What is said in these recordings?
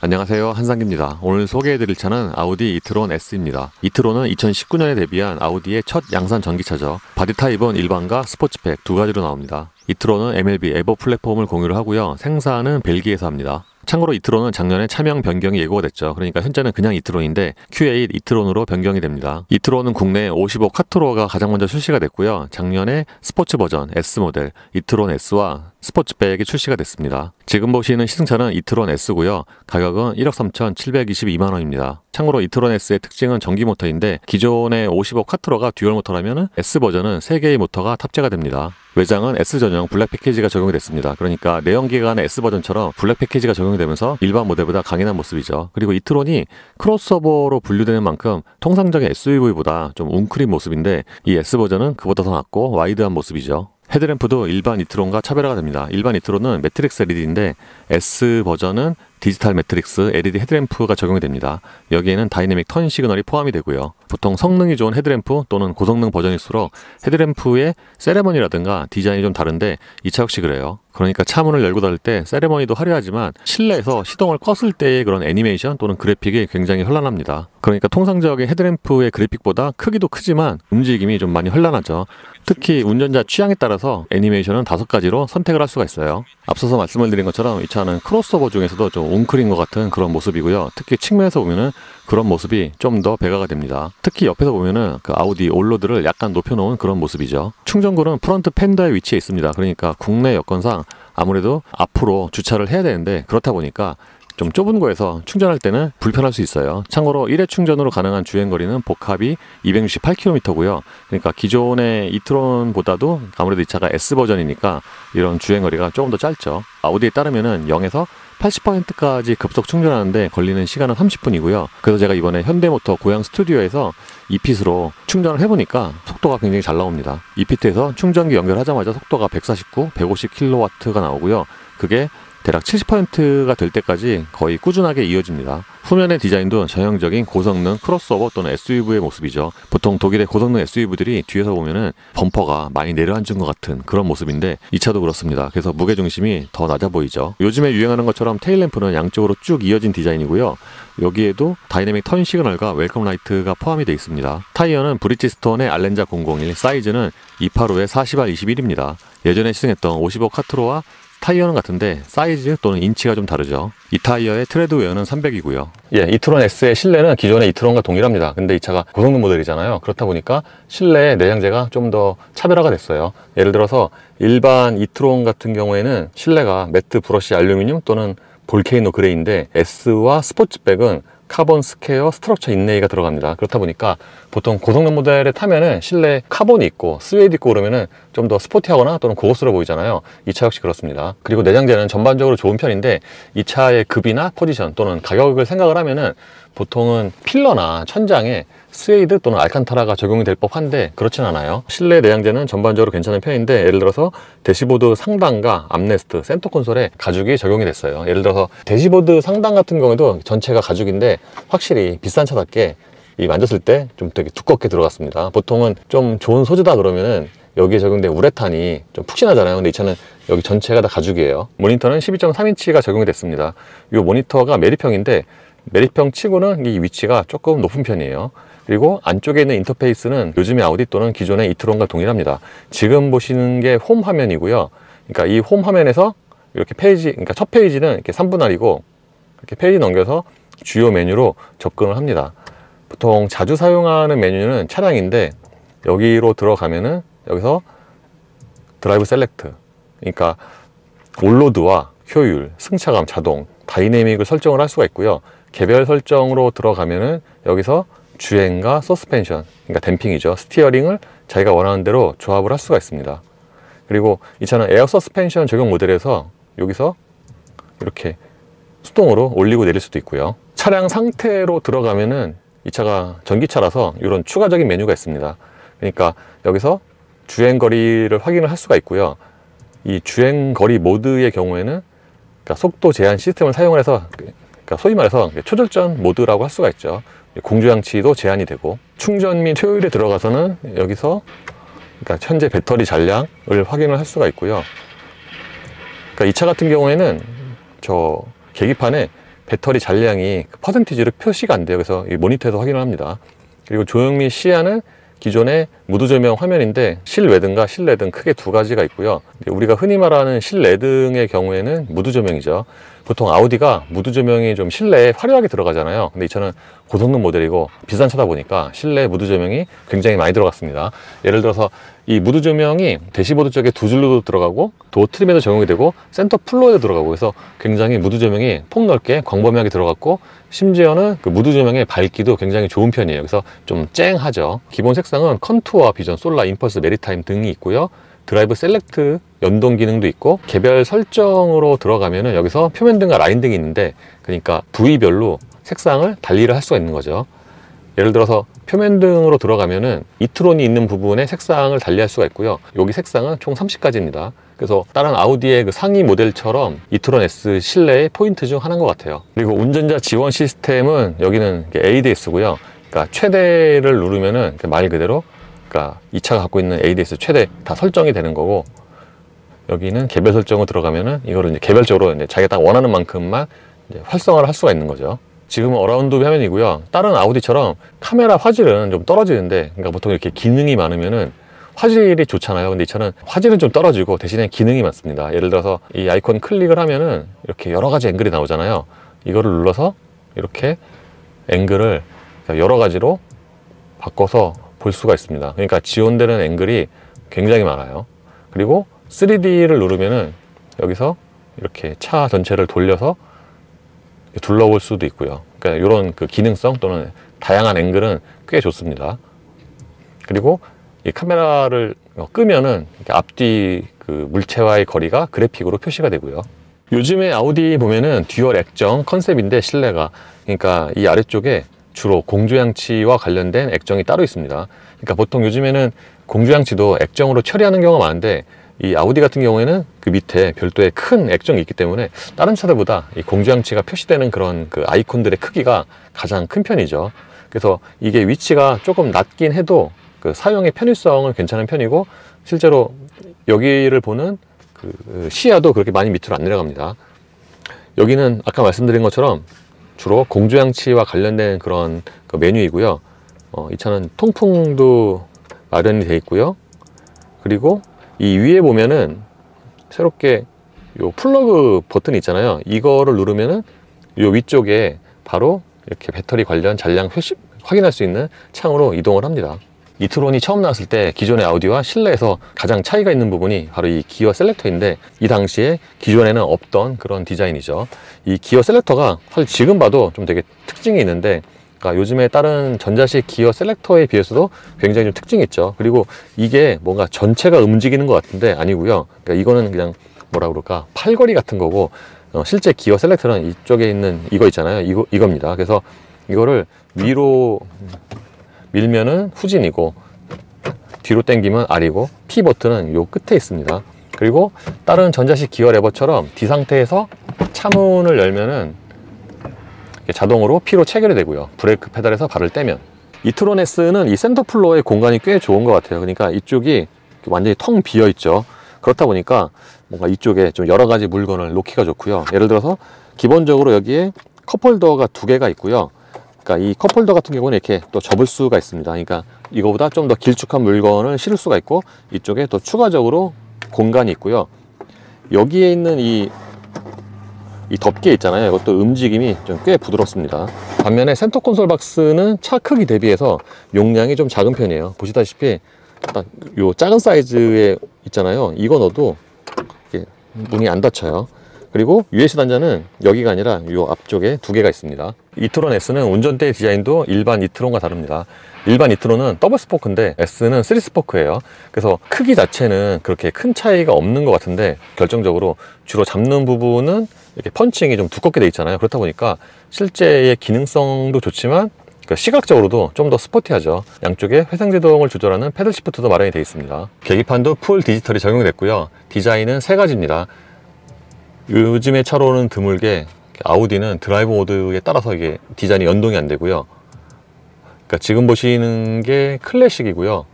안녕하세요, 한상기입니다. 오늘 소개해드릴 차는 아우디 이트론 S입니다. 이트론은 2019년에 데뷔한 아우디의 첫 양산 전기차죠. 바디 타입은 일반과 스포츠백 두 가지로 나옵니다. 이트론은 MLB 에버 플랫폼을 공유를 하고요. 생산은 벨기에에서 합니다. 참고로 이트론은 작년에 차명 변경이 예고가 됐죠. 그러니까 현재는 그냥 이트론인데 Q8 이트론으로 변경이 됩니다. 이트론은 국내 55 쿼트로가 가장 먼저 출시가 됐고요. 작년에 스포츠 버전 S 모델 이트론 S와 스포츠백이 출시가 됐습니다. 지금 보시는 시승차는 이트론 S고요. 가격은 1억 3,722만 원입니다. 참고로 이트론 S의 특징은 전기 모터인데 기존의 55 쿼트로가 듀얼 모터라면 S 버전은 3개의 모터가 탑재가 됩니다. 외장은 S 전용 블랙 패키지가 적용이 됐습니다. 그러니까 내연기관의 S 버전처럼 블랙 패키지가 적용이 되면서 일반 모델보다 강인한 모습이죠. 그리고 이트론이 크로스오버로 분류되는 만큼 통상적인 SUV보다 좀 웅크린 모습인데 이 S 버전은 그보다 더 낫고 와이드한 모습이죠. 헤드램프도 일반 이트론과 차별화가 됩니다. 일반 이트론은 매트릭스 LED인데 S 버전은 디지털 매트릭스 LED 헤드램프가 적용이 됩니다. 여기에는 다이내믹 턴 시그널이 포함이 되고요. 보통 성능이 좋은 헤드램프 또는 고성능 버전일수록 헤드램프의 세레머니라든가 디자인이 좀 다른데 이 차 역시 그래요. 그러니까 차문을 열고 닫을 때 세레머니도 화려하지만 실내에서 시동을 껐을 때의 그런 애니메이션 또는 그래픽이 굉장히 현란합니다. 그러니까 통상적인 헤드램프의 그래픽보다 크기도 크지만 움직임이 좀 많이 현란하죠. 특히 운전자 취향에 따라서 애니메이션은 5가지로 선택을 할 수가 있어요. 앞서서 말씀을 드린 것처럼 이 차는 크로스오버 중에서도 좀 웅크린 것 같은 그런 모습이고요. 특히 측면에서 보면은 그런 모습이 좀 더 배가가 됩니다. 특히 옆에서 보면은 그 아우디 올로드를 약간 높여놓은 그런 모습이죠. 충전구는 프론트 팬더에 위치해 있습니다. 그러니까 국내 여건상 아무래도 앞으로 주차를 해야 되는데 그렇다 보니까 좀 좁은 거에서 충전할 때는 불편할 수 있어요. 참고로 1회 충전으로 가능한 주행거리는 복합이 268km고요. 그러니까 기존의 이트론보다도 아무래도 이 차가 S버전이니까 이런 주행거리가 조금 더 짧죠. 아우디에 따르면은 0에서 80%까지 급속 충전하는데 걸리는 시간은 30분이고요. 그래서 제가 이번에 현대모터 고양 스튜디오에서 이핏으로 충전을 해보니까 속도가 굉장히 잘 나옵니다. 이핏에서 충전기 연결하자마자 속도가 149, 150kW가 나오고요. 그게 대략 70%가 될 때까지 거의 꾸준하게 이어집니다. 후면의 디자인도 전형적인 고성능 크로스오버 또는 SUV의 모습이죠. 보통 독일의 고성능 SUV들이 뒤에서 보면은 범퍼가 많이 내려앉은 것 같은 그런 모습인데 이 차도 그렇습니다. 그래서 무게중심이 더 낮아 보이죠. 요즘에 유행하는 것처럼 테일램프는 양쪽으로 쭉 이어진 디자인이고요. 여기에도 다이내믹 턴 시그널과 웰컴 라이트가 포함이 되어 있습니다. 타이어는 브리지스톤의 알렌자 001, 사이즈는 285에 40R 21입니다. 예전에 시승했던 55 쿼트로와 타이어는 같은데 사이즈 또는 인치가 좀 다르죠. 이 타이어의 트레드 웨어는 300이고요. 이트론 S의 실내는 기존의 이트론과 동일합니다. 근데 이 차가 고성능 모델이잖아요. 그렇다 보니까 실내 내장재가 좀 더 차별화가 됐어요. 예를 들어서 일반 이트론 같은 경우에는 실내가 매트 브러쉬 알루미늄 또는 볼케이노 그레이인데 S와 스포츠백은 카본 스퀘어 스트럭처 인레이가 들어갑니다. 그렇다 보니까 보통 고성능 모델에 타면은 실내 카본이 있고 스웨이드 있고 그러면은 좀 더 스포티하거나 또는 고급스러워 보이잖아요. 이 차 역시 그렇습니다. 그리고 내장재는 전반적으로 좋은 편인데 이 차의 급이나 포지션 또는 가격을 생각을 하면은 보통은 필러나 천장에 스웨이드 또는 알칸타라가 적용이 될 법한데 그렇진 않아요. 실내 내장재는 전반적으로 괜찮은 편인데 예를 들어서 대시보드 상단과 암레스트, 센터 콘솔에 가죽이 적용이 됐어요. 예를 들어서 대시보드 상단 같은 경우에도 전체가 가죽인데 확실히 비싼 차답게 이 만졌을 때 좀 되게 두껍게 들어갔습니다. 보통은 좀 좋은 소재다 그러면은 여기에 적용된 우레탄이 좀 푹신하잖아요. 근데 이 차는 여기 전체가 다 가죽이에요. 모니터는 12.3인치가 적용이 됐습니다. 이 모니터가 메리평인데 메리평 치고는 이 위치가 조금 높은 편이에요. 그리고 안쪽에 있는 인터페이스는 요즘의 아우디 또는 기존의 이트론과 동일합니다. 지금 보시는 게 홈 화면이고요. 그러니까 이 홈 화면에서 이렇게 페이지, 그러니까 첫 페이지는 이렇게 3분할이고 이렇게 페이지 넘겨서 주요 메뉴로 접근을 합니다. 보통 자주 사용하는 메뉴는 차량인데 여기로 들어가면은 여기서 드라이브 셀렉트, 그러니까 올로드와 효율, 승차감, 자동, 다이내믹을 설정을 할 수가 있고요. 개별 설정으로 들어가면은 여기서 주행과 서스펜션, 그러니까 댐핑이죠. 스티어링을 자기가 원하는 대로 조합을 할 수가 있습니다. 그리고 이 차는 에어 서스펜션 적용 모델에서 여기서 이렇게 수동으로 올리고 내릴 수도 있고요. 차량 상태로 들어가면은 이 차가 전기차라서 이런 추가적인 메뉴가 있습니다. 그러니까 여기서 주행거리를 확인을 할 수가 있고요. 이 주행거리 모드의 경우에는 그러니까 속도 제한 시스템을 사용을 해서 그러니까 소위 말해서 초절전 모드라고 할 수가 있죠. 공조장치도 제한이 되고 충전 및 효율에 들어가서는 여기서 그러니까 현재 배터리 잔량을 확인을 할 수가 있고요. 그러니까 이 차 같은 경우에는 저 계기판에 배터리 잔량이 퍼센티지로 표시가 안 돼요. 그래서 이 모니터에서 확인을 합니다. 그리고 조형 및 시야는 기존의 무드 조명 화면인데 실외등과 실내등 크게 두 가지가 있고요. 우리가 흔히 말하는 실내등의 경우에는 무드 조명이죠. 보통 아우디가 무드 조명이 좀 실내에 화려하게 들어가잖아요. 근데 이 차는 고성능 모델이고 비싼 차다 보니까 실내 무드 조명이 굉장히 많이 들어갔습니다. 예를 들어서 이 무드 조명이 대시보드 쪽에 두 줄로도 들어가고 도어 트림에도 적용이 되고 센터 플로어에도 들어가고, 그래서 굉장히 무드 조명이 폭넓게 광범위하게 들어갔고, 심지어는 그 무드 조명의 밝기도 굉장히 좋은 편이에요. 그래서 좀 쨍하죠. 기본 색상은 컨투어, 비전, 솔라, 임펄스, 메리타임 등이 있고요. 드라이브 셀렉트 연동 기능도 있고, 개별 설정으로 들어가면은 여기서 표면등과 라인등이 있는데, 그러니까 부위별로 색상을 달리를 할 수가 있는 거죠. 예를 들어서 표면등으로 들어가면은 이트론이 있는 부분에 색상을 달리할 수가 있고요. 여기 색상은 총 30가지입니다. 그래서 다른 아우디의 그 상위 모델처럼 이트론 S 실내의 포인트 중 하나인 것 같아요. 그리고 운전자 지원 시스템은 여기는 ADS고요. 그러니까 최대를 누르면은 말 그대로, 그러니까 이 차가 갖고 있는 ADS 최대 다 설정이 되는 거고, 여기는 개별 설정으로 들어가면은 이거를 이제 개별적으로 이제 자기가 딱 원하는 만큼만 이제 활성화를 할 수가 있는 거죠. 지금은 어라운드 화면이고요. 다른 아우디처럼 카메라 화질은 좀 떨어지는데, 그러니까 보통 이렇게 기능이 많으면은 화질이 좋잖아요. 근데 이 차는 화질은 좀 떨어지고 대신에 기능이 많습니다. 예를 들어서 이 아이콘 클릭을 하면은 이렇게 여러 가지 앵글이 나오잖아요. 이거를 눌러서 이렇게 앵글을 여러 가지로 바꿔서 볼 수가 있습니다. 그러니까 지원되는 앵글이 굉장히 많아요. 그리고 3D를 누르면은 여기서 이렇게 차 전체를 돌려서 둘러볼 수도 있고요. 그러니까 이런 그 기능성 또는 다양한 앵글은 꽤 좋습니다. 그리고 이 카메라를 끄면은 앞뒤 그 물체와의 거리가 그래픽으로 표시가 되고요. 요즘에 아우디 보면은 듀얼 액정 컨셉인데, 실내가, 그러니까 이 아래쪽에 주로 공조양치와 관련된 액정이 따로 있습니다. 그러니까 보통 요즘에는 공조양치도 액정으로 처리하는 경우가 많은데, 이 아우디 같은 경우에는 그 밑에 별도의 큰 액정이 있기 때문에 다른 차들보다 이 공조양치가 표시되는 그런 그 아이콘들의 크기가 가장 큰 편이죠. 그래서 이게 위치가 조금 낮긴 해도 그 사용의 편의성은 괜찮은 편이고, 실제로 여기를 보는 그 시야도 그렇게 많이 밑으로 안 내려갑니다. 여기는 아까 말씀드린 것처럼 주로 공조양치와 관련된 그런 그 메뉴이고요. 이 차는 통풍도 마련이 되어 있고요. 그리고 이 위에 보면은 새롭게 요 플러그 버튼이 있잖아요. 이거를 누르면은 요 위쪽에 바로 이렇게 배터리 관련 잔량 표시 확인할 수 있는 창으로 이동을 합니다. 이트론이 처음 나왔을 때 기존의 아우디와 실내에서 가장 차이가 있는 부분이 바로 이 기어 셀렉터인데, 이 당시에 기존에는 없던 그런 디자인이죠. 이 기어 셀렉터가 사실 지금 봐도 좀 되게 특징이 있는데, 그러니까 요즘에 다른 전자식 기어 셀렉터에 비해서도 굉장히 좀 특징이 있죠. 그리고 이게 뭔가 전체가 움직이는 것 같은데 아니고요. 그러니까 이거는 그냥 뭐라 그럴까, 팔걸이 같은 거고, 실제 기어 셀렉터는 이쪽에 있는 이거 있잖아요. 이겁니다. 그래서 이거를 위로 밀면은 후진이고, 뒤로 당기면 R이고, P 버튼은 요 끝에 있습니다. 그리고 다른 전자식 기어 레버처럼 D 상태에서 차문을 열면은 자동으로 P로 체결이 되고요. 브레이크 페달에서 발을 떼면. 이트론 S는 이 센터 플로어의 공간이 꽤 좋은 것 같아요. 그러니까 이쪽이 완전히 텅 비어 있죠. 그렇다 보니까 뭔가 이쪽에 좀 여러 가지 물건을 놓기가 좋고요. 예를 들어서 기본적으로 여기에 컵홀더가 두 개가 있고요. 그러니까 이 컵홀더 같은 경우는 이렇게 또 접을 수가 있습니다. 그러니까 이거보다 좀 더 길쭉한 물건을 실을 수가 있고, 이쪽에 또 추가적으로 공간이 있고요. 여기에 있는 이 덮개 있잖아요. 이것도 움직임이 좀 꽤 부드럽습니다. 반면에 센터 콘솔 박스는 차 크기 대비해서 용량이 좀 작은 편이에요. 보시다시피 딱 요 작은 사이즈에 있잖아요. 이거 넣어도 문이 안 닫혀요. 그리고 USB 단자는 여기가 아니라 이 앞쪽에 두 개가 있습니다. 이트론 S는 운전대 디자인도 일반 이트론과 다릅니다. 일반 이트론은 더블 스포크인데 S는 3스포크예요. 그래서 크기 자체는 그렇게 큰 차이가 없는 것 같은데, 결정적으로 주로 잡는 부분은 이렇게 펀칭이 좀 두껍게 돼 있잖아요. 그렇다 보니까 실제의 기능성도 좋지만 시각적으로도 좀 더 스포티하죠. 양쪽에 회생제동을 조절하는 패들 시프트도 마련이 되어 있습니다. 계기판도 풀 디지털이 적용됐고요. 디자인은 세 가지입니다. 요즘의 차로는 드물게 아우디는 드라이브 모드에 따라서 이게 디자인이 연동이 안 되고요. 그러니까 지금 보시는 게 클래식이고요.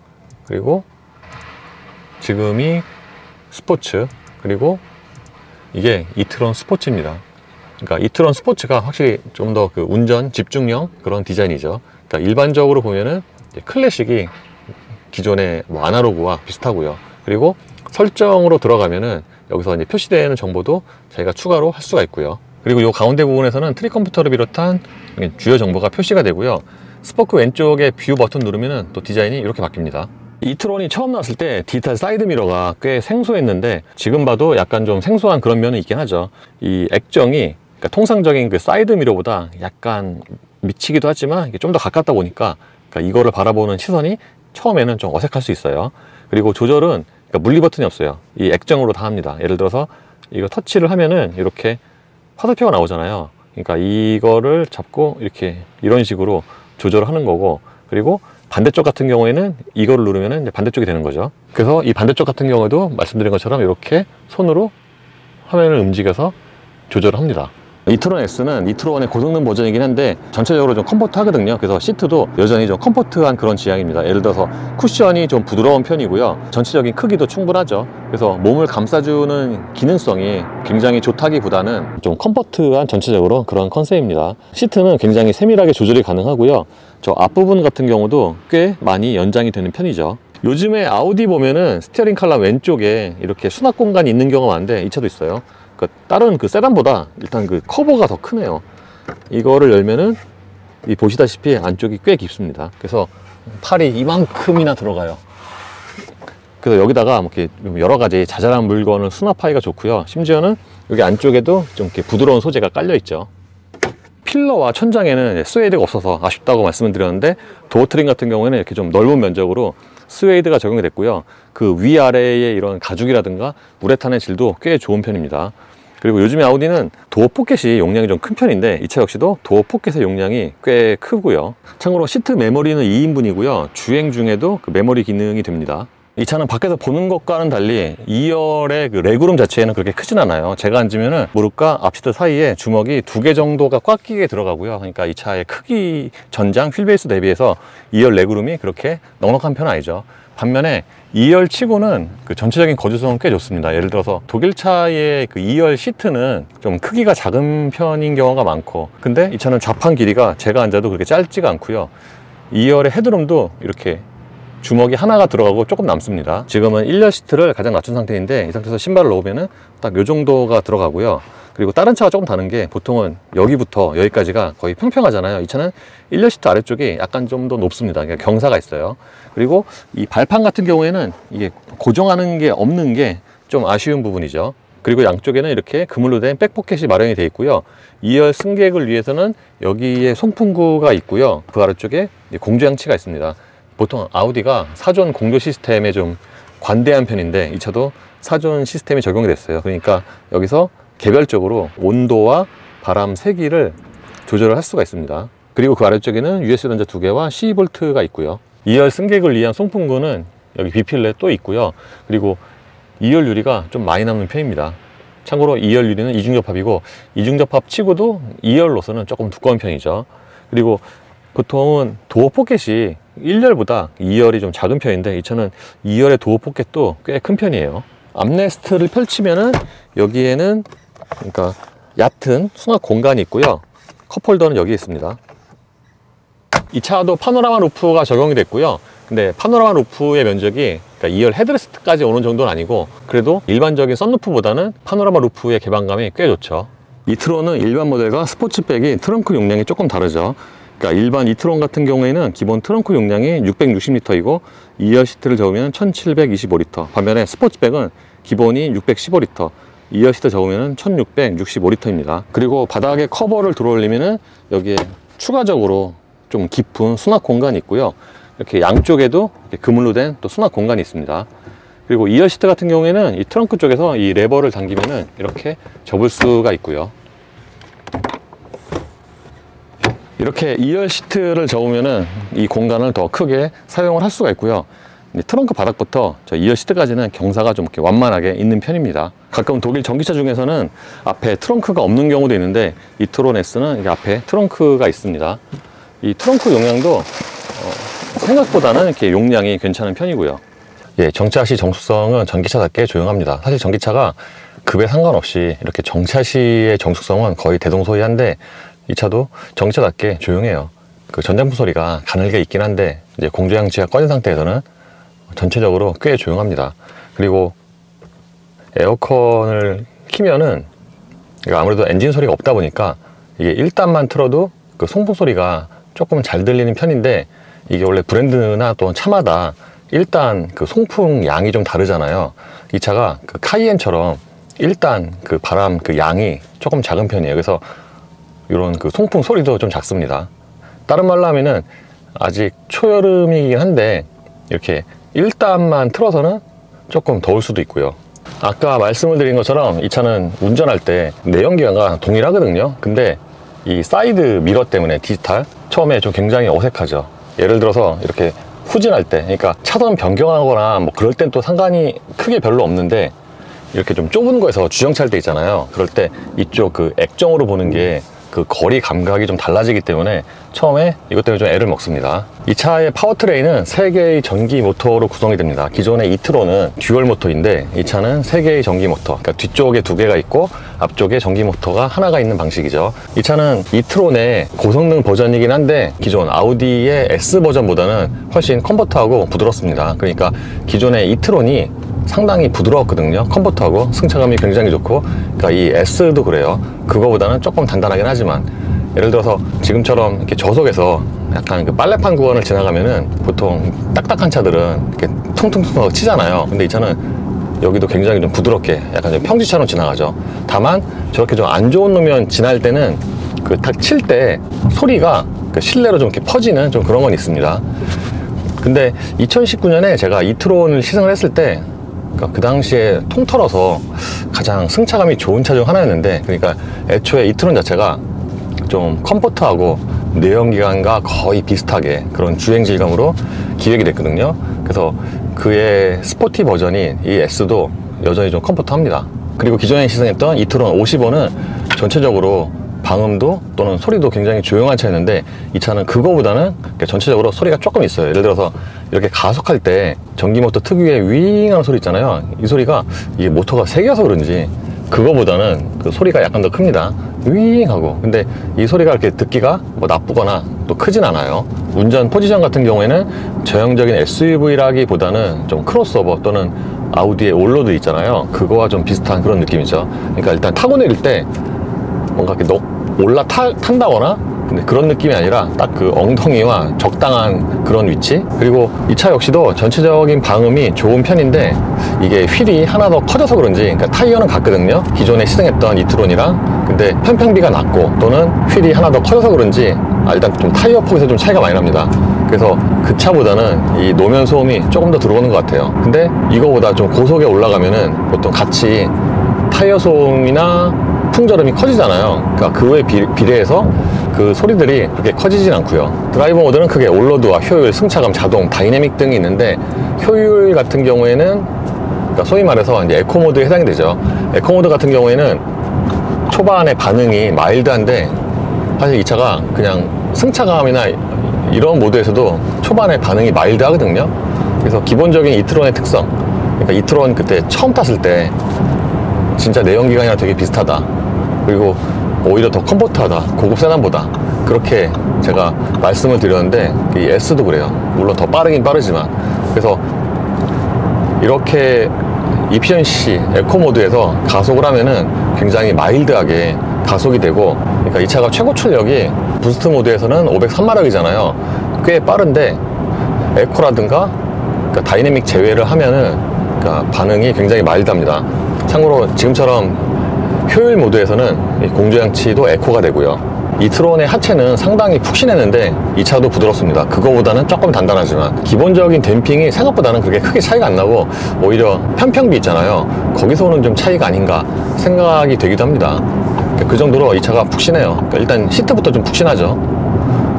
그리고 지금이 스포츠, 그리고 이게 이트론 스포츠입니다. 그러니까 이트론 스포츠가 확실히 좀 더 그 운전 집중형 그런 디자인이죠. 그러니까 일반적으로 보면은 클래식이 기존의 뭐 아날로그와 비슷하고요. 그리고 설정으로 들어가면은 여기서 이제 표시되는 정보도 저희가 추가로 할 수가 있고요. 그리고 이 가운데 부분에서는 트릭 컴퓨터를 비롯한 주요 정보가 표시가 되고요. 스포크 왼쪽에 뷰 버튼 누르면은 또 디자인이 이렇게 바뀝니다. 이트론이 처음 나왔을 때 디지털 사이드 미러가 꽤 생소했는데 지금 봐도 약간 좀 생소한 그런 면은 있긴 하죠. 이 액정이 그러니까 통상적인 그 사이드 미러보다 약간 미치기도 하지만 이게 좀 더 가깝다 보니까 그러니까 이거를 바라보는 시선이 처음에는 좀 어색할 수 있어요. 그리고 조절은 그러니까 물리 버튼이 없어요. 이 액정으로 다 합니다. 예를 들어서 이거 터치를 하면은 이렇게 화살표가 나오잖아요. 그러니까 이거를 잡고 이렇게 이런 식으로 조절을 하는 거고, 그리고 반대쪽 같은 경우에는 이거를 누르면은 이제 반대쪽이 되는 거죠. 그래서 이 반대쪽 같은 경우에도 말씀드린 것처럼 이렇게 손으로 화면을 움직여서 조절을 합니다. 이트론 S는 이트론의 고성능 버전이긴 한데 전체적으로 좀 컴포트하거든요. 그래서 시트도 여전히 좀 컴포트한 그런 지향입니다. 예를 들어서 쿠션이 좀 부드러운 편이고요. 전체적인 크기도 충분하죠. 그래서 몸을 감싸주는 기능성이 굉장히 좋다기보다는 좀 컴포트한 전체적으로 그런 컨셉입니다. 시트는 굉장히 세밀하게 조절이 가능하고요. 저 앞부분 같은 경우도 꽤 많이 연장이 되는 편이죠. 요즘에 아우디 보면은 스티어링 칼럼 왼쪽에 이렇게 수납 공간이 있는 경우가 많은데 이 차도 있어요. 다른 그 세단보다 일단 그 커버가 더 크네요. 이거를 열면은 이 보시다시피 안쪽이 꽤 깊습니다. 그래서 팔이 이만큼이나 들어가요. 그래서 여기다가 뭐 이렇게 여러 가지 자잘한 물건을 수납하기가 좋고요. 심지어는 여기 안쪽에도 좀 이렇게 부드러운 소재가 깔려 있죠. 필러와 천장에는 스웨이드가 없어서 아쉽다고 말씀을 드렸는데 도어 트림 같은 경우에는 이렇게 좀 넓은 면적으로 스웨이드가 적용이 됐고요. 그 위아래의 이런 가죽이라든가 우레탄의 질도 꽤 좋은 편입니다. 그리고 요즘에 아우디는 도어 포켓이 용량이 좀 큰 편인데 이 차 역시도 도어 포켓의 용량이 꽤 크고요. 참고로 시트 메모리는 2인분이고요. 주행 중에도 그 메모리 기능이 됩니다. 이 차는 밖에서 보는 것과는 달리 2열의 그 레그룸 자체는 그렇게 크진 않아요. 제가 앉으면은 무릎과 앞시트 사이에 주먹이 2개 정도가 꽉 끼게 들어가고요. 그러니까 이 차의 크기 전장 휠베이스 대비해서 2열 레그룸이 그렇게 넉넉한 편은 아니죠. 반면에 2열 치고는 그 전체적인 거주성은 꽤 좋습니다. 예를 들어서 독일차의 그 2열 시트는 좀 크기가 작은 편인 경우가 많고, 근데 이 차는 좌판 길이가 제가 앉아도 그렇게 짧지가 않고요. 2열의 헤드룸도 이렇게 주먹이 하나가 들어가고 조금 남습니다. 지금은 1열 시트를 가장 낮춘 상태인데 이 상태에서 신발을 넣으면은 딱 요 정도가 들어가고요. 그리고 다른 차가 조금 다른 게 보통은 여기부터 여기까지가 거의 평평하잖아요. 이 차는 1열 시트 아래쪽이 약간 좀 더 높습니다. 그러니까 경사가 있어요. 그리고 이 발판 같은 경우에는 이게 고정하는 게 없는 게 좀 아쉬운 부분이죠. 그리고 양쪽에는 이렇게 그물로 된 백포켓이 마련이 되어 있고요. 2열 승객을 위해서는 여기에 송풍구가 있고요. 그 아래쪽에 공조장치가 있습니다. 보통 아우디가 사전 공조 시스템에 좀 관대한 편인데 이 차도 사전 시스템이 적용이 됐어요. 그러니까 여기서 개별적으로 온도와 바람 세기를 조절을 할 수가 있습니다. 그리고 그 아래쪽에는 USB 단자 2개와 12V가 있고요. 2열 승객을 위한 송풍구는 여기 B필렛 또 있고요. 그리고 2열 유리가 좀 많이 남는 편입니다. 참고로 2열 유리는 이중접합이고 이중접합 치고도 2열로서는 조금 두꺼운 편이죠. 그리고 보통은 도어 포켓이 1열보다 2열이 좀 작은 편인데 이 차는 2열의 도어 포켓도 꽤 큰 편이에요. 암레스트를 펼치면은 여기에는 그러니까 얕은 수납 공간이 있고요. 컵홀더는 여기 있습니다. 이 차도 파노라마 루프가 적용이 됐고요. 근데 파노라마 루프의 면적이 그러니까 2열 헤드레스트까지 오는 정도는 아니고 그래도 일반적인 썬루프보다는 파노라마 루프의 개방감이 꽤 좋죠. 이트론은 일반 모델과 스포츠백이 트렁크 용량이 조금 다르죠. 그러니까 일반 이트론 같은 경우에는 기본 트렁크 용량이 660리터이고 2열 시트를 적으면 1725리터. 반면에 스포츠백은 기본이 615리터, 2열 시트 적으면 1665리터입니다. 그리고 바닥에 커버를 들어올리면은 여기에 추가적으로 좀 깊은 수납 공간이 있고요. 이렇게 양쪽에도 이렇게 그물로 된 또 수납 공간이 있습니다. 그리고 2열 시트 같은 경우에는 이 트렁크 쪽에서 이 레버를 당기면은 이렇게 접을 수가 있고요. 이렇게 2열 시트를 접으면은 이 공간을 더 크게 사용을 할 수가 있고요. 트렁크 바닥부터 저 2열 시트까지는 경사가 좀 이렇게 완만하게 있는 편입니다. 가끔 독일 전기차 중에서는 앞에 트렁크가 없는 경우도 있는데 이트론 S는 이게 앞에 트렁크가 있습니다. 이 트렁크 용량도 생각보다는 이렇게 용량이 괜찮은 편이고요. 예, 정차 시 정수성은 전기차답게 조용합니다. 사실 전기차가 급에 상관없이 이렇게 정차 시의 정숙성은 거의 대동소이한데 이 차도 정차답게 조용해요. 그 전장풍 소리가 가늘게 있긴 한데 이제 공조장치가 꺼진 상태에서는 전체적으로 꽤 조용합니다. 그리고 에어컨을 키면은 아무래도 엔진 소리가 없다 보니까 이게 1단만 틀어도 그 송풍 소리가 조금 잘 들리는 편인데, 이게 원래 브랜드나 또 차마다 1단 그 송풍 양이 좀 다르잖아요. 이 차가 그 카이엔처럼 1단 그 바람 그 양이 조금 작은 편이에요. 그래서 이런 그 송풍 소리도 좀 작습니다. 다른 말로 하면은 아직 초여름이긴 한데 이렇게 1단만 틀어서는 조금 더울 수도 있고요. 아까 말씀을 드린 것처럼 이 차는 운전할 때 내연기관과 동일하거든요. 근데 이 사이드 미러 때문에 디지털 처음에 좀 굉장히 어색하죠. 예를 들어서 이렇게 후진할 때, 그러니까 차선 변경하거나 뭐 그럴 땐 또 상관이 크게 별로 없는데, 이렇게 좀 좁은 거에서 주정차할 때 있잖아요. 그럴 때 이쪽 그 액정으로 보는 게 그 거리 감각이 좀 달라지기 때문에 처음에 이것 때문에 좀 애를 먹습니다. 이 차의 파워트레인은 3개의 전기 모터로 구성이 됩니다. 기존의 이트론은 듀얼 모터인데 이 차는 3개의 전기 모터, 그러니까 뒤쪽에 2개가 있고 앞쪽에 전기 모터가 하나가 있는 방식이죠. 이 차는 이트론의 고성능 버전이긴 한데 기존 아우디의 S 버전보다는 훨씬 컴포트하고 부드럽습니다. 그러니까 기존의 이트론이 상당히 부드러웠거든요. 컴포트하고 승차감이 굉장히 좋고, 그러니까 이 S도 그래요. 그거보다는 조금 단단하긴 하지만, 예를 들어서 지금처럼 이렇게 저속에서 약간 그 빨래판 구간을 지나가면은 보통 딱딱한 차들은 이렇게 퉁퉁퉁 치잖아요. 근데 이 차는 여기도 굉장히 좀 부드럽게 약간 좀 평지처럼 지나가죠. 다만 저렇게 좀 안 좋은路面 지날 때는 그 탁 칠 때 소리가 그 실내로 좀 이렇게 퍼지는 좀 그런 건 있습니다. 근데 2019년에 제가 이트론을 시승을 했을 때 그 당시에 통틀어서 가장 승차감이 좋은 차 중 하나였는데, 그러니까 애초에 이트론 자체가 좀 컴포트하고 내연기관과 거의 비슷하게 그런 주행 질감으로 기획이 됐거든요. 그래서 그의 스포티 버전인 이 S도 여전히 좀 컴포트합니다. 그리고 기존에 시승했던 이트론 55는 전체적으로 방음도 또는 소리도 굉장히 조용한 차였는데, 이 차는 그거보다는 전체적으로 소리가 조금 있어요. 예를 들어서 이렇게 가속할 때 전기모터 특유의 윙 하는 소리 있잖아요. 이 소리가 이게 모터가 3개여서 그런지 그거보다는 그 소리가 약간 더 큽니다. 윙 하고. 근데 이 소리가 이렇게 듣기가 뭐 나쁘거나 또 크진 않아요. 운전 포지션 같은 경우에는 전형적인 SUV라기보다는 좀 크로스오버 또는 아우디의 올로드 있잖아요. 그거와 좀 비슷한 그런 느낌이죠. 그러니까 일단 타고 내릴 때 뭔가 이렇게 탄다거나 근데 그런 느낌이 아니라 딱 그 엉덩이와 적당한 그런 위치. 그리고 이 차 역시도 전체적인 방음이 좋은 편인데, 이게 휠이 하나 더 커져서 그런지, 그러니까 타이어는 같거든요. 기존에 시승했던 이트론이랑. 근데 편평비가 낮고 또는 휠이 하나 더 커져서 그런지 일단 좀 타이어 폭에서 좀 차이가 많이 납니다. 그래서 그 차보다는 이 노면 소음이 조금 더 들어오는 것 같아요. 근데 이거보다 좀 고속에 올라가면은 보통 같이 타이어 소음이나 풍절음이 커지잖아요. 그러니까 그에 비례해서 그 소리들이 그렇게 커지진 않고요. 드라이브 모드는 크게 올로드와 효율, 승차감, 자동, 다이내믹 등이 있는데, 효율 같은 경우에는 그러니까 소위 말해서 이제 에코 모드에 해당이 되죠. 에코 모드 같은 경우에는 초반에 반응이 마일드한데, 사실 이 차가 그냥 승차감이나 이런 모드에서도 초반에 반응이 마일드 하거든요. 그래서 기본적인 이트론의 특성, 그러니까 이트론 그때 처음 탔을 때 진짜 내연기관이랑 되게 비슷하다, 그리고 오히려 더 컴포트하다, 고급 세단보다, 그렇게 제가 말씀을 드렸는데 이 S도 그래요. 물론 더 빠르긴 빠르지만. 그래서 이렇게 이피션시 에코 모드에서 가속을 하면은 굉장히 마일드하게 가속이 되고, 그러니까 이 차가 최고 출력이 부스트 모드에서는 503마력이잖아요. 꽤 빠른데 에코라든가 그러니까 다이내믹 제외를 하면은 그러니까 반응이 굉장히 마일드합니다. 참고로 지금처럼 효율 모드에서는 공조장치도 에코가 되고요. 이트론의 하체는 상당히 푹신했는데 이 차도 부드럽습니다. 그거보다는 조금 단단하지만 기본적인 댐핑이 생각보다는 그렇게 크게 차이가 안 나고, 오히려 편평비 있잖아요. 거기서 오는 좀 차이가 아닌가 생각이 되기도 합니다. 그 정도로 이 차가 푹신해요. 그러니까 일단 시트부터 좀 푹신하죠.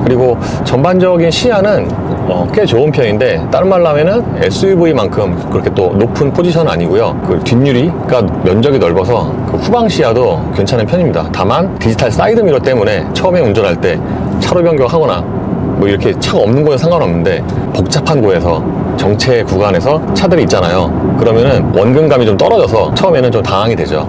그리고 전반적인 시야는 꽤 좋은 편인데, 다른 말로 하면은 SUV만큼 그렇게 또 높은 포지션은 아니고요. 그 뒷유리가 면적이 넓어서 그 후방 시야도 괜찮은 편입니다. 다만 디지털 사이드 미러 때문에 처음에 운전할 때 차로 변경하거나 뭐 이렇게 차가 없는 거는 상관없는데, 복잡한 곳에서 정체 구간에서 차들이 있잖아요. 그러면은 원근감이 좀 떨어져서 처음에는 좀 당황이 되죠.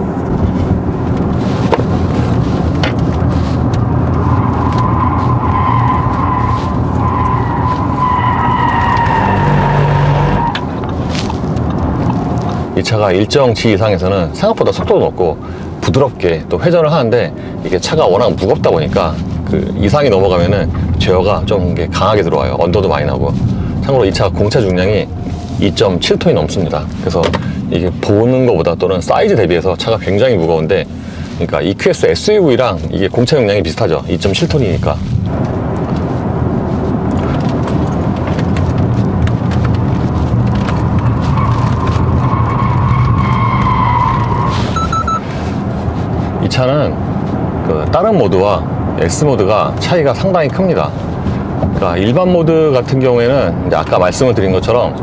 이 차가 일정 지 이상에서는 생각보다 속도도 높고 부드럽게 또 회전을 하는데, 이게 차가 워낙 무겁다 보니까 그 이상이 넘어가면은 제어가 좀 이게 강하게 들어와요. 언더도 많이 나고. 참고로 이 차 공차 중량이 2.7톤이 넘습니다. 그래서 이게 보는 것보다 또는 사이즈 대비해서 차가 굉장히 무거운데, 그러니까 EQS SUV랑 이게 공차 용량이 비슷하죠. 2.7톤이니까. 이 차는 그 다른 모드와 S 모드가 차이가 상당히 큽니다. 그러니까 일반 모드 같은 경우에는 이제 아까 말씀을 드린 것처럼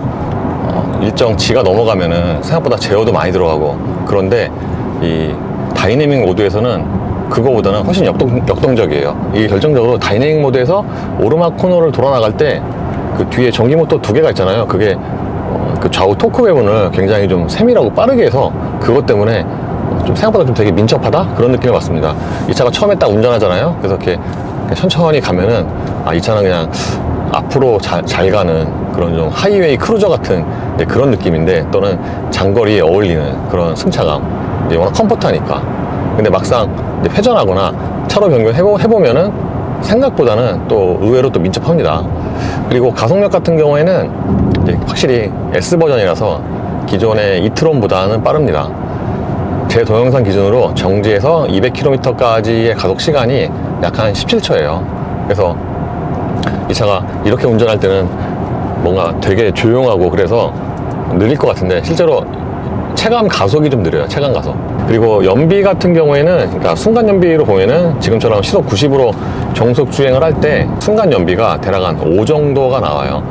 일정 G가 넘어가면은 생각보다 제어도 많이 들어가고, 그런데 이 다이내믹 모드에서는 그거보다는 훨씬 역동적이에요. 이게 결정적으로 다이내믹 모드에서 오르막 코너를 돌아 나갈 때 그 뒤에 전기 모터 두 개가 있잖아요. 그게 그 좌우 토크 배분을 굉장히 좀 세밀하고 빠르게 해서, 그것 때문에 좀 생각보다 좀 되게 민첩하다? 그런 느낌을 받습니다. 이 차가 처음에 딱 운전하잖아요. 그래서 이렇게 천천히 가면은, 아, 이 차는 그냥 앞으로 잘 가는 그런 좀 하이웨이 크루저 같은 그런 느낌인데, 또는 장거리에 어울리는 그런 승차감. 워낙 컴포트하니까. 근데 막상 회전하거나 차로 변경해보면은 생각보다는 또 의외로 또 민첩합니다. 그리고 가속력 같은 경우에는 확실히 S 버전이라서 기존의 이트론보다는 빠릅니다. 제 동영상 기준으로 정지에서 200km까지의 가속 시간이 약 한 17초예요. 그래서 이 차가 이렇게 운전할 때는 뭔가 되게 조용하고 그래서 느릴 것 같은데, 실제로 체감 가속이 좀 느려요. 체감 가속. 그리고 연비 같은 경우에는, 그러니까 순간 연비로 보면은 지금처럼 시속 90으로 정속 주행을 할 때 순간 연비가 대략 한 5 정도가 나와요.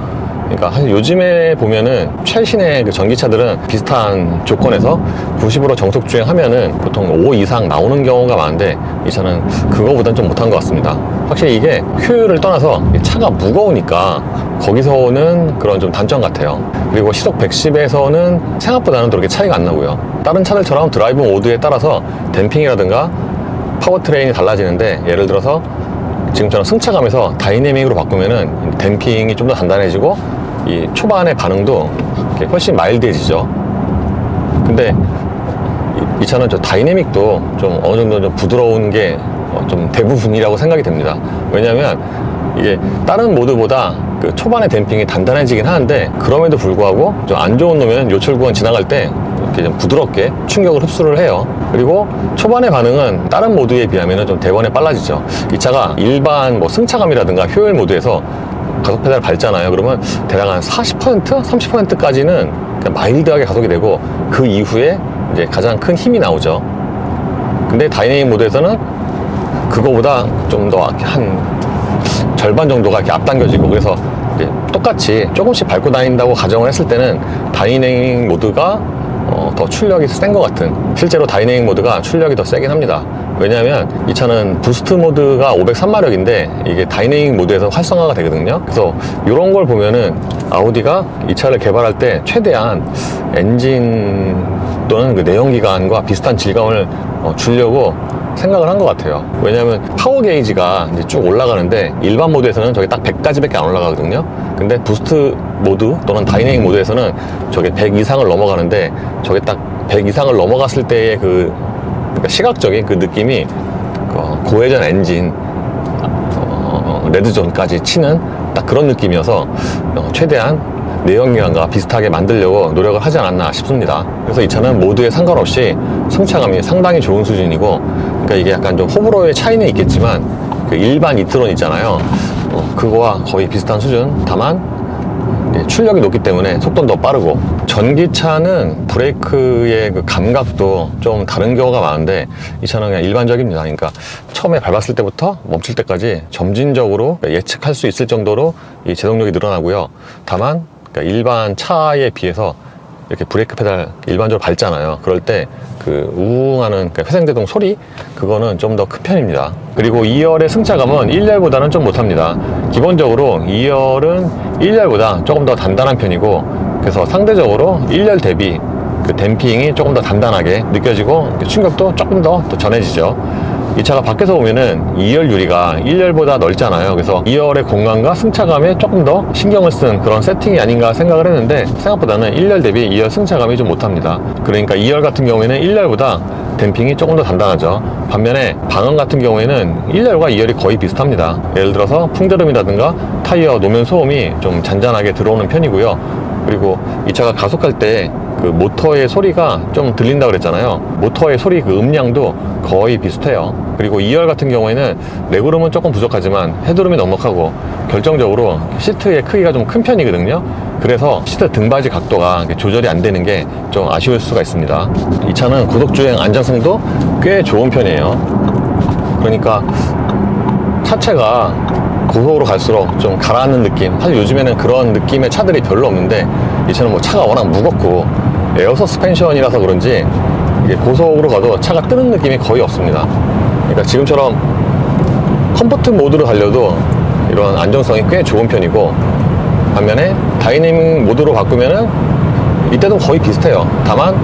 그러니까 사실 요즘에 보면은 최신의 그 전기차들은 비슷한 조건에서 90으로 정속 주행하면은 보통 5 이상 나오는 경우가 많은데, 이 차는 그거보단 좀 못한 것 같습니다. 확실히 이게 효율을 떠나서 차가 무거우니까 거기서 오는 그런 좀 단점 같아요. 그리고 시속 110에서는 생각보다는 그렇게 차이가 안 나고요. 다른 차들처럼 드라이브 모드에 따라서 댐핑이라든가 파워트레인이 달라지는데, 예를 들어서 지금처럼 승차감에서 다이내믹으로 바꾸면은 댐핑이 좀 더 단단해지고, 이 초반의 반응도 훨씬 마일드해지죠. 근데 이 차는 저 다이내믹도 좀 어느 정도 좀 부드러운 게 좀 대부분이라고 생각이 됩니다. 왜냐면 이게 다른 모드보다 그 초반의 댐핑이 단단해지긴 하는데, 그럼에도 불구하고 좀 안 좋은 놈은 요철구간 지나갈 때 이렇게 좀 부드럽게 충격을 흡수를 해요. 그리고 초반의 반응은 다른 모드에 비하면 좀 대번에 빨라지죠. 이 차가 일반 뭐 승차감이라든가 효율 모드에서 가속 페달을 밟잖아요. 그러면 대략 한 40%? 30%까지는 마일드하게 가속이 되고, 그 이후에 이제 가장 큰 힘이 나오죠. 근데 다이내믹 모드에서는 그거보다 좀 더 한 절반 정도가 이렇게 앞당겨지고, 그래서 똑같이 조금씩 밟고 다닌다고 가정을 했을 때는 다이내믹 모드가 더 출력이 센 것 같은, 실제로 다이내믹 모드가 출력이 더 세긴 합니다. 왜냐하면 이 차는 부스트 모드가 503마력인데 이게 다이내믹 모드에서 활성화가 되거든요. 그래서 이런 걸 보면은 아우디가 이 차를 개발할 때 최대한 엔진 또는 그 내연기관과 비슷한 질감을 주려고 생각을 한 것 같아요. 왜냐하면 파워 게이지가 이제 쭉 올라가는데, 일반 모드에서는 저게 딱 100까지밖에 안 올라가거든요. 근데 부스트 모드 또는 다이내믹 모드에서는 저게 100 이상을 넘어가는데, 저게 딱 100 이상을 넘어갔을 때의 그러니까 시각적인 그 느낌이 고회전 엔진 레드존까지 치는 딱 그런 느낌이어서 최대한 내연기관과 비슷하게 만들려고 노력을 하지 않았나 싶습니다. 그래서 이 차는 모드에 상관없이 승차감이 상당히 좋은 수준이고, 그러니까 이게 약간 좀 호불호의 차이는 있겠지만 그 일반 이트론 있잖아요. 그거와 거의 비슷한 수준. 다만 출력이 높기 때문에 속도는 더 빠르고, 전기차는 브레이크의 그 감각도 좀 다른 경우가 많은데, 이 차는 그냥 일반적입니다. 그러니까 처음에 밟았을 때부터 멈출 때까지 점진적으로 예측할 수 있을 정도로 이 제동력이 늘어나고요. 다만 그러니까 일반 차에 비해서 이렇게 브레이크 페달 일반적으로 밟잖아요. 그럴 때 그 우웅하는 회생제동 소리, 그거는 좀 더 큰 편입니다. 그리고 2열의 승차감은 1열보다는 좀 못합니다. 기본적으로 2열은 1열보다 조금 더 단단한 편이고, 그래서 상대적으로 1열 대비 그 댐핑이 조금 더 단단하게 느껴지고, 충격도 조금 더 전해지죠. 이 차가 밖에서 보면은 2열 유리가 1열보다 넓잖아요. 그래서 2열의 공간과 승차감에 조금 더 신경을 쓴 그런 세팅이 아닌가 생각을 했는데, 생각보다는 1열 대비 2열 승차감이 좀 못합니다. 그러니까 2열 같은 경우에는 1열보다 댐핑이 조금 더 단단하죠. 반면에 방음 같은 경우에는 1열과 2열이 거의 비슷합니다. 예를 들어서 풍드름이라든가 타이어 노면 소음이 좀 잔잔하게 들어오는 편이고요. 그리고 이 차가 가속할 때 그 모터의 소리가 좀 들린다 그랬잖아요. 모터의 소리 그 음량도 거의 비슷해요. 그리고 2열 같은 경우에는 레그룸은 조금 부족하지만 헤드룸이 넉넉하고, 결정적으로 시트의 크기가 좀 큰 편이거든요. 그래서 시트 등받이 각도가 조절이 안 되는 게 좀 아쉬울 수가 있습니다. 이 차는 고속주행 안정성도 꽤 좋은 편이에요. 그러니까 차체가 고속으로 갈수록 좀 가라앉는 느낌, 사실 요즘에는 그런 느낌의 차들이 별로 없는데, 이 차는 뭐 차가 워낙 무겁고 에어 서스펜션이라서 그런지 이게 고속으로 가도 차가 뜨는 느낌이 거의 없습니다. 그러니까 지금처럼 컴포트 모드로 달려도 이런 안정성이 꽤 좋은 편이고, 반면에 다이내믹 모드로 바꾸면은 이때도 거의 비슷해요. 다만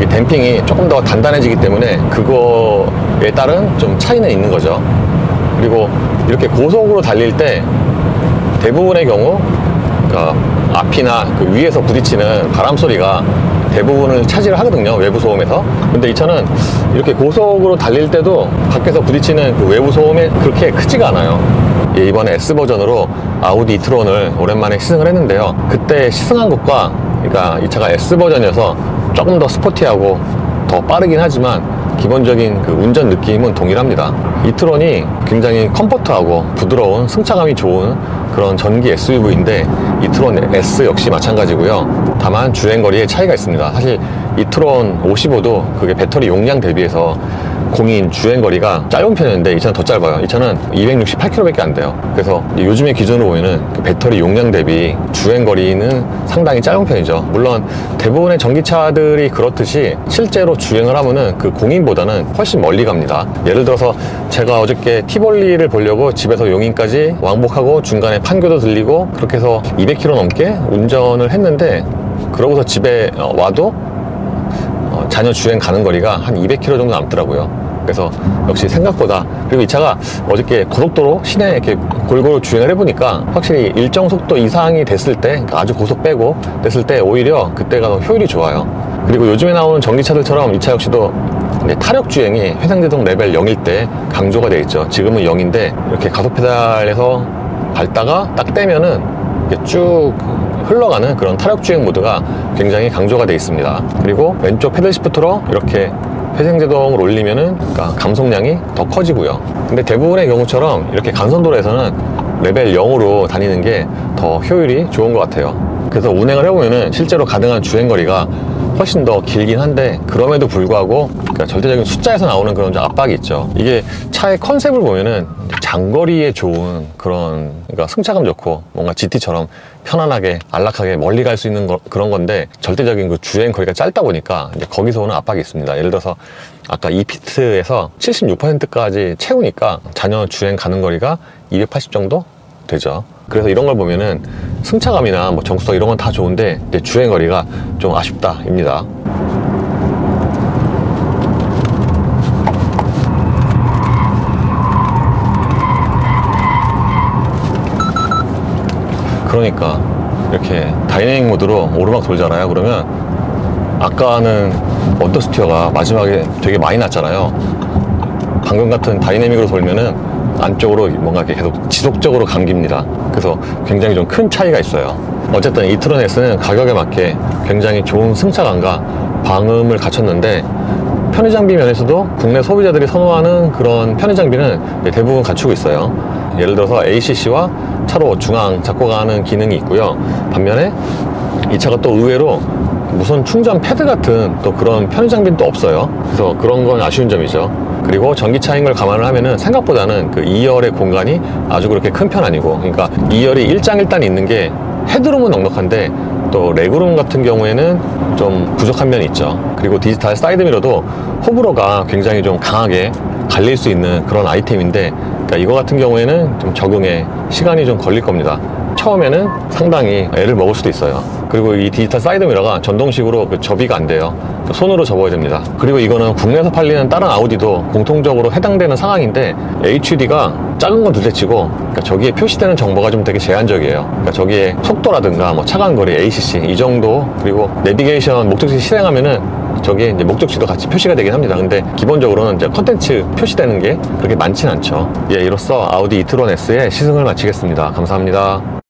이 댐핑이 조금 더 단단해지기 때문에 그거에 따른 좀 차이는 있는 거죠. 그리고 이렇게 고속으로 달릴 때 대부분의 경우, 그러니까 앞이나 그 위에서 부딪히는 바람 소리가 대부분을 차지를 하거든요, 외부 소음에서. 근데 이 차는 이렇게 고속으로 달릴 때도 밖에서 부딪히는 그 외부 소음이 그렇게 크지가 않아요. 예, 이번에 S 버전으로 아우디 이트론을 오랜만에 시승을 했는데요. 그때 시승한 것과, 그러니까 이 차가 S 버전이어서 조금 더 스포티하고 더 빠르긴 하지만 기본적인 그 운전 느낌은 동일합니다. 이트론이 굉장히 컴포트하고 부드러운 승차감이 좋은 그런 전기 SUV인데, 이트론 S 역시 마찬가지고요. 다만 주행거리에 차이가 있습니다. 사실 이트론 55도 그게 배터리 용량 대비해서 공인 주행거리가 짧은 편이었는데, 이 차는 더 짧아요. 이 차는 268km 밖에 안 돼요. 그래서 요즘의 기준으로 보면은 그 배터리 용량 대비 주행거리는 상당히 짧은 편이죠. 물론 대부분의 전기차들이 그렇듯이 실제로 주행을 하면은 그 공인보다는 훨씬 멀리 갑니다. 예를 들어서 제가 어저께 티볼리를 보려고 집에서 용인까지 왕복하고 중간에 판교도 들리고 그렇게 해서 200km 넘게 운전을 했는데, 그러고서 집에 와도 자녀 주행 가는 거리가 한 200km 정도 남더라고요. 그래서 역시 생각보다, 그리고 이 차가 어저께 고속도로 시내 이렇게 골고루 주행을 해보니까 확실히 일정 속도 이상이 됐을 때, 그러니까 아주 고속 빼고 됐을 때 오히려 그때가 더 효율이 좋아요. 그리고 요즘에 나오는 전기차들처럼 이 차 역시도 타력 주행이 회생제동 레벨 0일 때 강조가 되어 있죠. 지금은 0인데 이렇게 가속 페달에서 밟다가 딱 떼면은 이렇게 쭉 흘러가는 그런 타력 주행 모드가 굉장히 강조가 되어 있습니다. 그리고 왼쪽 패들 시프트로 이렇게 회생제동을 올리면은, 그러니까 감속량이 더 커지고요. 근데 대부분의 경우처럼 이렇게 간선도로에서는 레벨 0으로 다니는 게 더 효율이 좋은 것 같아요. 그래서 운행을 해보면은 실제로 가능한 주행거리가 훨씬 더 길긴 한데, 그럼에도 불구하고 그러니까 절대적인 숫자에서 나오는 그런 압박이 있죠. 이게 차의 컨셉을 보면은 장거리에 좋은 그런, 그러니까 승차감 좋고 뭔가 GT처럼 편안하게 안락하게 멀리 갈 수 있는 그런 건데, 절대적인 그 주행 거리가 짧다 보니까 이제 거기서 오는 압박이 있습니다. 예를 들어서 아까 이피트에서 76%까지 채우니까 자녀 주행 가는 거리가 280 정도 되죠. 그래서 이런 걸 보면은 승차감이나 뭐 정수성 이런 건 다 좋은데 이제 주행 거리가 좀 아쉽다입니다. 그러니까 이렇게 다이내믹 모드로 오르막 돌잖아요. 그러면 아까는 언더스티어가 마지막에 되게 많이 났잖아요. 방금 같은 다이내믹으로 돌면은 안쪽으로 뭔가 이렇게 계속 지속적으로 감깁니다. 그래서 굉장히 좀 큰 차이가 있어요. 어쨌든 이트론 S는 가격에 맞게 굉장히 좋은 승차감과 방음을 갖췄는데, 편의 장비 면에서도 국내 소비자들이 선호하는 그런 편의 장비는 대부분 갖추고 있어요. 예를 들어서 ACC와 차로 중앙 잡고 가는 기능이 있고요. 반면에 이 차가 또 의외로 무선 충전 패드 같은 또 그런 편의 장비는 또 없어요. 그래서 그런 건 아쉬운 점이죠. 그리고 전기차인 걸 감안을 하면은 생각보다는 그 2열의 공간이 아주 그렇게 큰 편 아니고, 그러니까 2열이 일장일단 있는 게 헤드룸은 넉넉한데 또 레그룸 같은 경우에는 좀 부족한 면이 있죠. 그리고 디지털 사이드미러도 호불호가 굉장히 좀 강하게 갈릴 수 있는 그런 아이템인데, 그러니까 그러니까 이거 같은 경우에는 좀 적응에 시간이 좀 걸릴 겁니다. 처음에는 상당히 애를 먹을 수도 있어요. 그리고 이 디지털 사이드미러가 전동식으로 그 접이가 안 돼요. 손으로 접어야 됩니다. 그리고 이거는 국내에서 팔리는 다른 아우디도 공통적으로 해당되는 상황인데 HUD가 작은 건 둘째치고, 그러니까 저기에 표시되는 정보가 좀 되게 제한적이에요. 그러니까 저기에 속도라든가 뭐 차간 거리, ACC 이 정도, 그리고 내비게이션 목적지 실행하면은 저기에 이제 목적지도 같이 표시가 되긴 합니다. 근데 기본적으로는 이제 컨텐츠 표시되는 게 그렇게 많진 않죠. 예, 이로써 아우디 이트론 S의 시승을 마치겠습니다. 감사합니다.